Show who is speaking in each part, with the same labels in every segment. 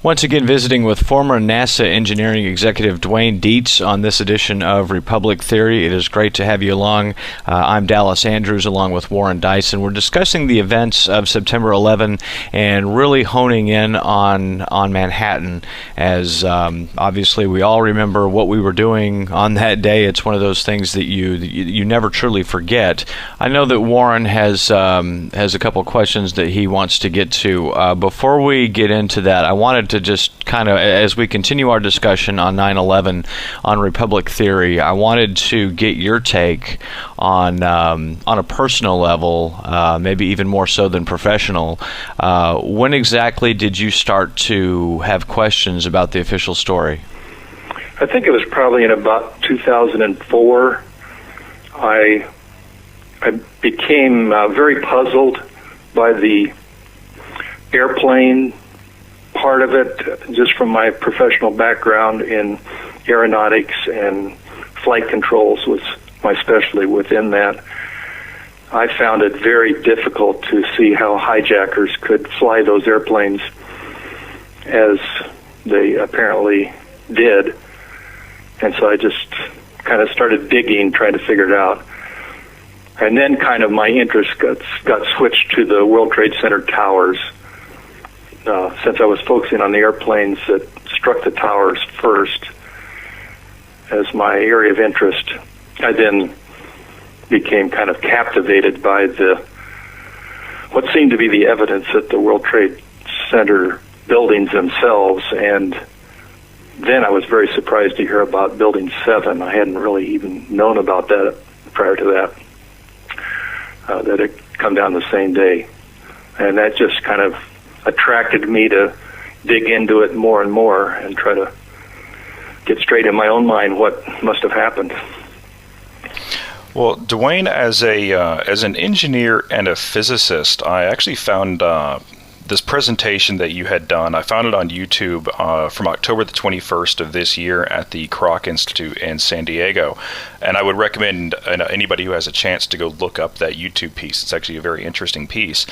Speaker 1: Once again, visiting with former NASA engineering executive Dwayne Deets on this edition of Republic Theory. It is great to have you along. I'm Dallas Andrews along with Warren Dyson. We're discussing the events of September 11 and really honing in on Manhattan, as obviously we all remember what we were doing on that day. It's one of those things that you never truly forget. I know that Warren has a couple questions that he wants to get to. Before we get into that, I wanted to just kind of, as we continue our discussion on 9/11, on Republic Theory, I wanted to get your take on a personal level, maybe even more so than professional. When exactly did you start to have questions about the official story?
Speaker 2: I think it was probably in about 2004. I became very puzzled by the airplane part of it, just from my professional background in aeronautics, and flight controls was my specialty within that. I found it very difficult to see how hijackers could fly those airplanes as they apparently did. And so I just kind of started digging, trying to figure it out. And then kind of my interest got switched to the World Trade Center towers. Since I was focusing on the airplanes that struck the towers first as my area of interest, I then became kind of captivated by what seemed to be the evidence at the World Trade Center buildings themselves. And then I was very surprised to hear about Building 7. I hadn't really even known about that prior to that it come down the same day. And that just kind of attracted me to dig into it more and more and try to get straight in my own mind what must have happened.
Speaker 3: Well, Dwayne, as an engineer and a physicist, I actually found this presentation that you had done. I found it on YouTube from October the 21st of this year at the Kroc Institute in San Diego. And I would recommend anybody who has a chance to go look up that YouTube piece. It's actually a very interesting piece.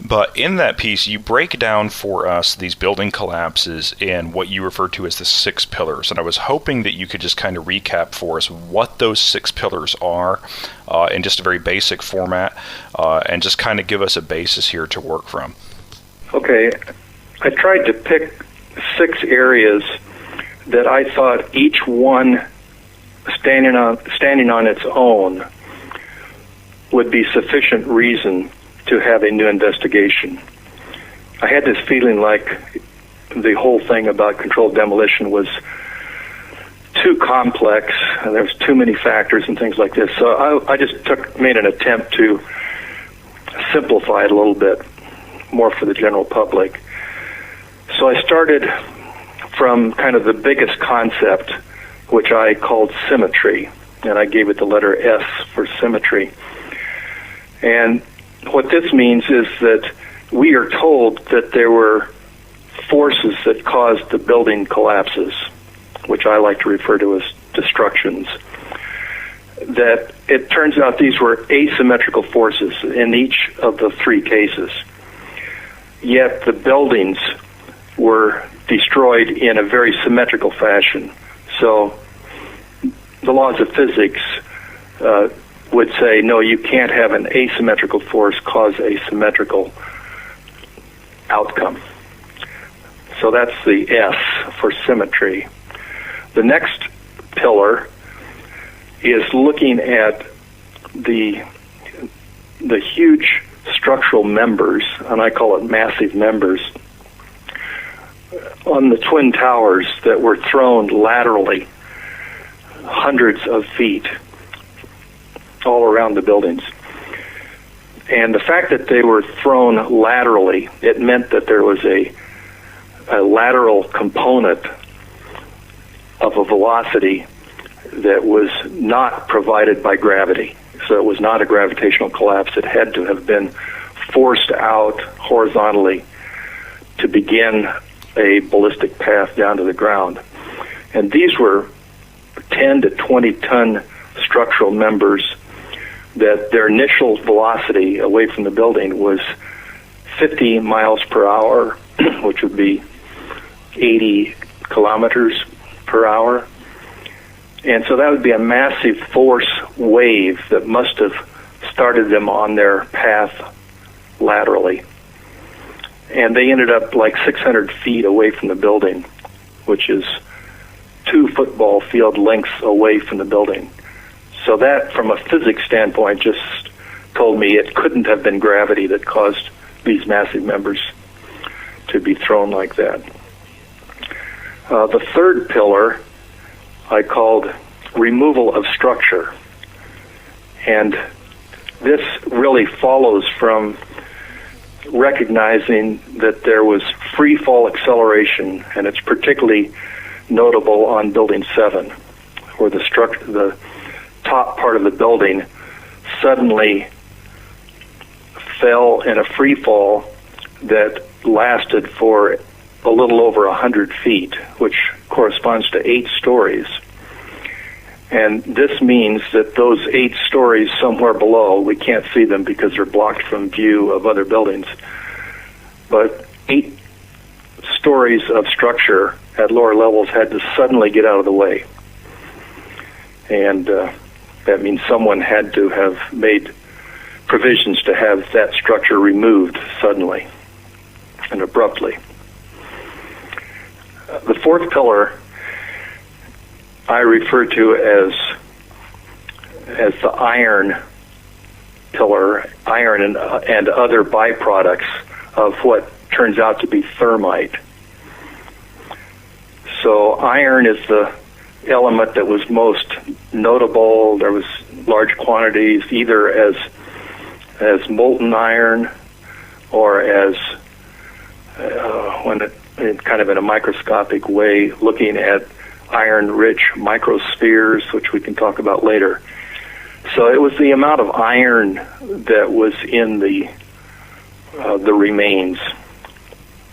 Speaker 3: But in that piece, you break down for us these building collapses in what you refer to as the 6 pillars. And I was hoping that you could just kind of recap for us what those 6 pillars are in just a very basic format, and just kind of give us a basis here to work from.
Speaker 2: Okay, I tried to pick 6 areas that I thought each one standing on its own would be sufficient reason to have a new investigation. I had this feeling like the whole thing about controlled demolition was too complex, and there was too many factors and things like this. So I just made an attempt to simplify it a little bit more for the general public. So I started from kind of the biggest concept, which I called symmetry, and I gave it the letter S for symmetry. And what this means is that we are told that there were forces that caused the building collapses, which I like to refer to as destructions. That it turns out these were asymmetrical forces in each of the 3 cases. Yet the buildings were destroyed in a very symmetrical fashion. So the laws of physics would say, no, you can't have an asymmetrical force cause a symmetrical outcome. So that's the S for symmetry. The next pillar is looking at the huge structural members, and I call it massive members, on the Twin Towers that were thrown laterally hundreds of feet all around the buildings. And the fact that they were thrown laterally, it meant that there was a lateral component of a velocity that was not provided by gravity. So it was not a gravitational collapse. It had to have been forced out horizontally to begin a ballistic path down to the ground. And these were 10 to 20 ton structural members that their initial velocity away from the building was 50 miles per hour, which would be 80 kilometers per hour. And so that would be a massive force wave that must have started them on their path laterally. And they ended up like 600 feet away from the building, which is 2 football field lengths away from the building. So that, from a physics standpoint, just told me it couldn't have been gravity that caused these massive members to be thrown like that. The third pillar I called removal of structure. And this really follows from recognizing that there was free fall acceleration, and it's particularly notable on Building 7, where the top part of the building suddenly fell in a free fall that lasted for a little over 100 feet, which corresponds to 8 stories. And this means that those 8 stories somewhere below, we can't see them because they're blocked from view of other buildings, but 8 stories of structure at lower levels had to suddenly get out of the way. And that means someone had to have made provisions to have that structure removed suddenly and abruptly. The fourth pillar I refer to as the iron pillar, iron and other byproducts of what turns out to be thermite. So iron is the element that was most notable. There was large quantities either as molten iron or as kind of in a microscopic way, looking at iron-rich microspheres, which we can talk about later. So it was the amount of iron that was in the remains,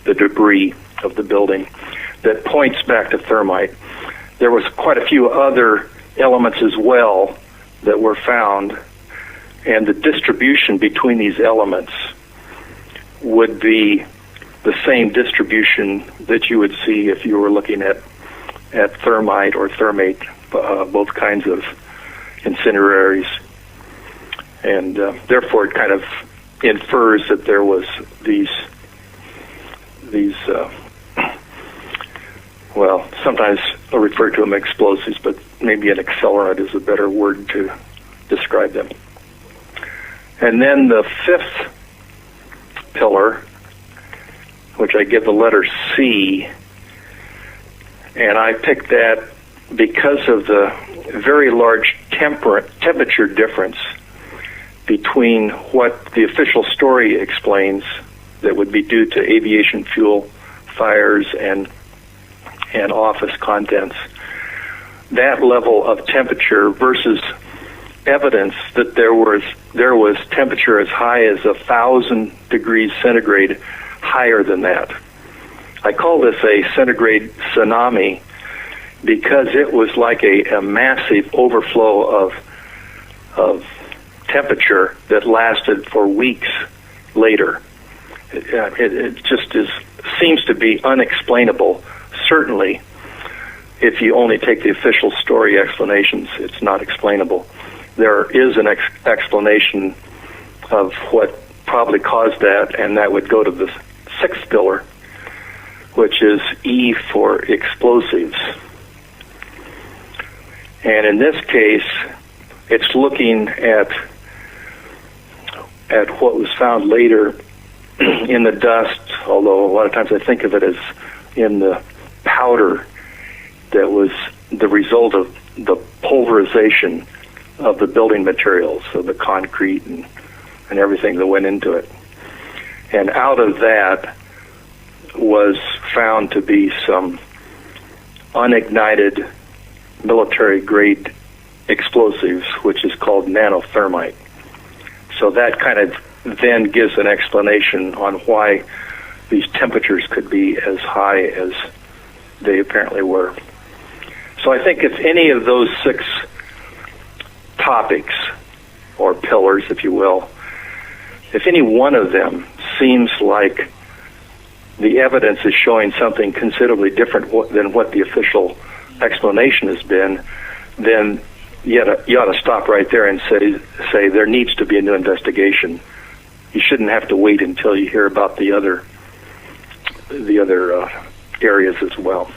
Speaker 2: the debris of the building, that points back to thermite. There was quite a few other elements as well that were found, and the distribution between these elements would be the same distribution that you would see if you were looking at thermite or thermate, both kinds of incendiaries. And therefore it kind of infers that there was these well, sometimes I refer to them as explosives, but maybe an accelerant is a better word to describe them. And then the fifth pillar, which I give the letter C, and I picked that because of the very large temperature difference between what the official story explains that would be due to aviation fuel fires and office contents. That level of temperature versus evidence that there was temperature as high as 1,000 degrees centigrade higher than that. I call this a centigrade tsunami because it was like a massive overflow of temperature that lasted for weeks later. It just seems to be unexplainable. Certainly, if you only take the official story explanations, it's not explainable. There is an explanation of what probably caused that, and that would go to the sixth pillar, which is E for explosives. And in this case, it's looking at what was found later in the dust, although a lot of times I think of it as in the powder that was the result of the pulverization of the building materials, so the concrete and everything that went into it. And out of that was found to be some unignited military-grade explosives, which is called nanothermite. So that kind of then gives an explanation on why these temperatures could be as high as they apparently were. So I think if any of those 6 topics, or pillars, if you will, if any one of them seems like the evidence is showing something considerably different than what the official explanation has been, then you ought to stop right there and say there needs to be a new investigation. You shouldn't have to wait until you hear about the other areas as well.